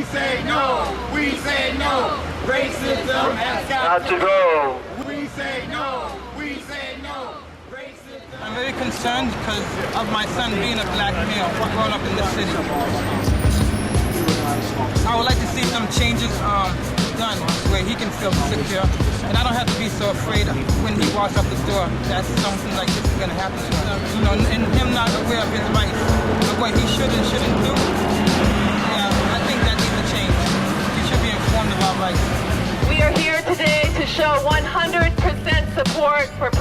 We say no. We say no. Racism has got to go. We say no. We say no. Racism. I'm very concerned because of my son being a black male growing up in this city. I would like to see some changes done where he can feel secure. And I don't have to be so afraid when he walks up the door that something like this is going to happen to him. You know, and him not aware of his rights, of what he should and shouldn't do. Yeah, I think that needs to change. He should be informed of our rights. We are here today to show 100% support for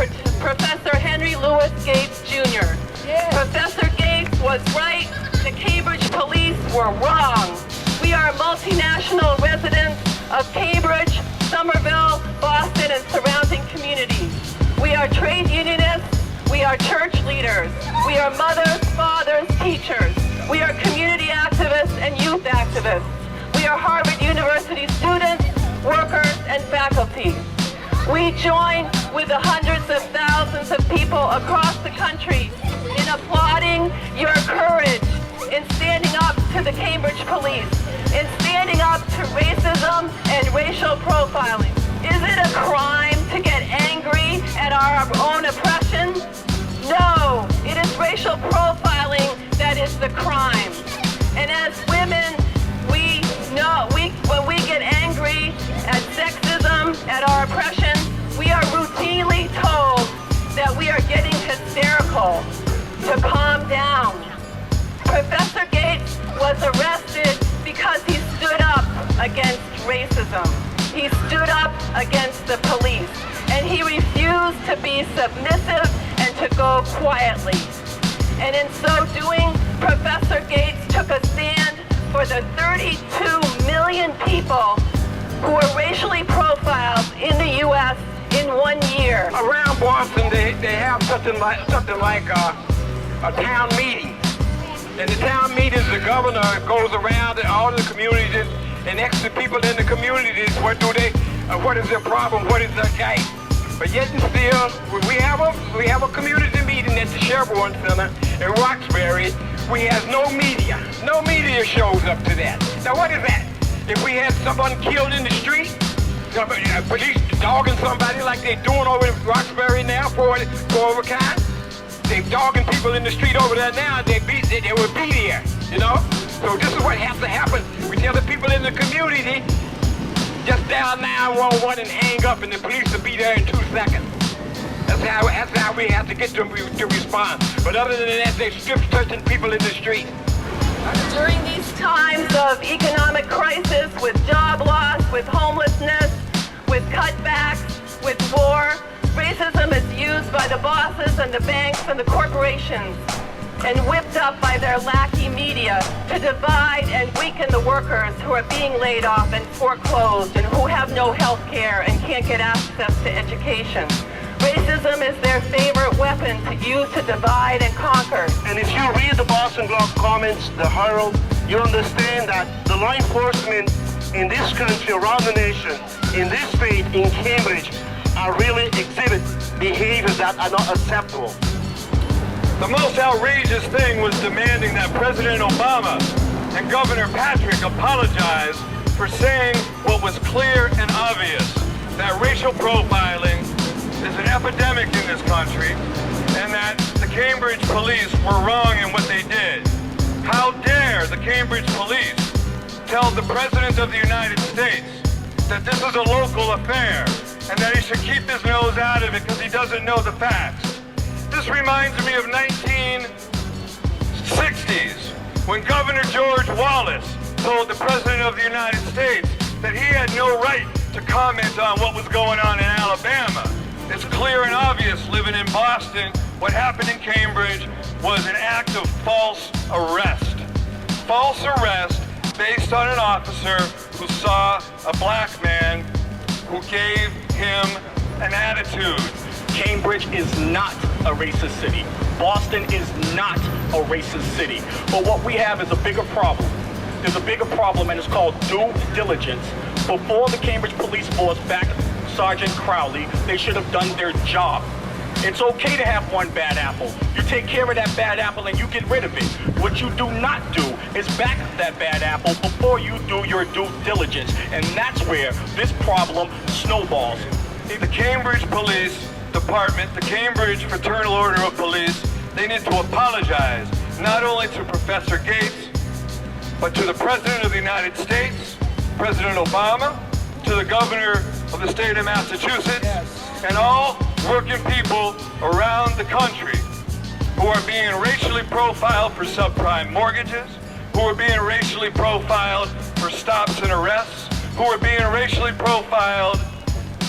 Professor Henry Louis Gates, Jr. Yeah. Professor Gates was right. The Cambridge police were wrong. We are multinational residents of Cambridge, Somerville, Boston, and surrounding communities. We are trade unionists. We are church leaders. We are mothers, fathers, teachers. We are community activists and youth activists. We are Harvard University students, workers, and faculty. We join with the hundreds of thousands of people across the country in applauding your courage, in standing up to the Cambridge police, in standing up to racism and racial profiling. Is it a crime to get angry at our own oppression? No, it is racial profiling that is the crime. And as women, we know when we get angry at sexism, at our oppression, we are routinely told that we are getting hysterical, to calm down. Professor Gates was arrested because he stood up against racism. He stood up against the police, and he refused to be submissive and to go quietly. And in so doing, Professor Gates took a stand for the 32 million people who were racially profiled in the U.S. in 1 year. Around Boston, they have something like a town meeting. In the town meetings, the governor goes around to all the communities and asks the people in the communities what is their problem, what is their case. But yet and still, we have a community meeting at the Chevron Center in Roxbury. We have no media. No media shows up to that. Now what is that? If we had someone killed in the street, police dogging somebody like they're doing over in Roxbury now for overkind, they're dogging people in the street over there now, they would be there, you know? So this is what has to happen. We tell the people in the community, just dial 911 and hang up, and the police will be there in 2 seconds. That's how we have to get them to respond. But other than that, they're strip searching people in the street. During these times of economic crisis, with job loss, with homelessness, with cutbacks, with war, racism is used by the bosses and the banks and the corporations and whipped up by their lackey media to divide and weaken the workers who are being laid off and foreclosed and who have no health care and can't get access to education. Racism is their favorite weapon to use to divide and conquer. And if you read the Boston Globe comments, the Herald, you understand that the law enforcement in this country, around the nation, in this state, in Cambridge, are really exhibit behaviors that are not acceptable. The most outrageous thing was demanding that President Obama and Governor Patrick apologize for saying what was clear and obvious, that racial profiling is an epidemic in this country and that the Cambridge police were wrong in what they did. How dare the Cambridge police tell the President of the United States that this is a local affair and that he should keep his nose out of it because he doesn't know the facts. This reminds me of 1960s when Governor George Wallace told the President of the United States that he had no right to comment on what was going on in Alabama. It's clear and obvious living in Boston, what happened in Cambridge was an act of false arrest. False arrest based on an officer who saw a black man who gave him an attitude. Cambridge is not a racist city. Boston is not a racist city. But what we have is a bigger problem. There's a bigger problem, and it's called due diligence. Before the Cambridge police force backed Sergeant Crowley, they should have done their job. It's okay to have one bad apple. You take care of that bad apple and you get rid of it. What you do not do is back that bad apple before you do your due diligence. And that's where this problem snowballs. The Cambridge Police Department, the Cambridge Fraternal Order of Police, they need to apologize not only to Professor Gates, but to the President of the United States, President Obama, to the Governor of the state of Massachusetts, and all working people around the country who are being racially profiled for subprime mortgages, who are being racially profiled for stops and arrests, who are being racially profiled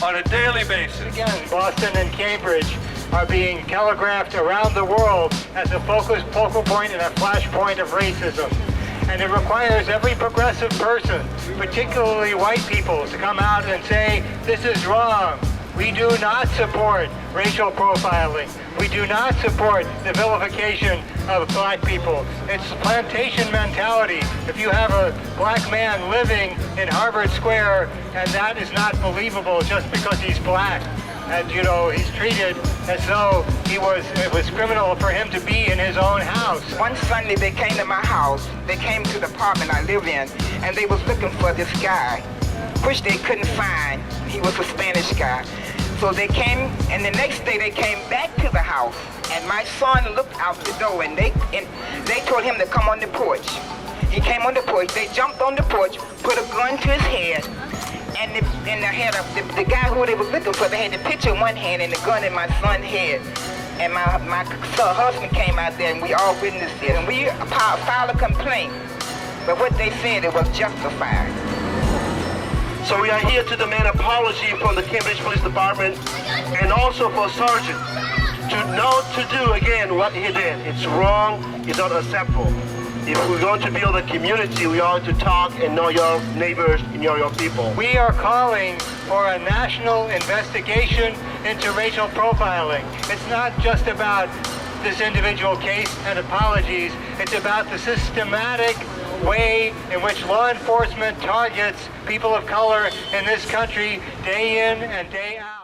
on a daily basis. Again, Boston and Cambridge are being telegraphed around the world as a focal point and a flashpoint of racism. And it requires every progressive person, particularly white people, to come out and say, this is wrong. We do not support racial profiling. We do not support the vilification of black people. It's plantation mentality. If you have a black man living in Harvard Square and that is not believable just because he's black, and you know, he's treated as though it was criminal for him to be in his own house. One Sunday they came to my house. They came to the apartment I live in, and they was looking for this guy, which they couldn't find. He was a Spanish guy. So they came, and the next day they came back to the house, and my son looked out the door, and they told him to come on the porch. He came on the porch. They jumped on the porch, put a gun to his head, and the guy who they was looking for, they had the picture in one hand and the gun in my son's head. And my husband came out there, and we all witnessed it, and we filed a complaint. But what they said, it was justified. So we are here to demand apology from the Cambridge Police Department and also for Sergeant to not to do again what he did. It's wrong, it's not acceptable. If we're going to build a community, we ought to talk and know your neighbors and know your people. We are calling for a national investigation into racial profiling. It's not just about this individual case and apologies. It's about the systematic way in which law enforcement targets people of color in this country day in and day out.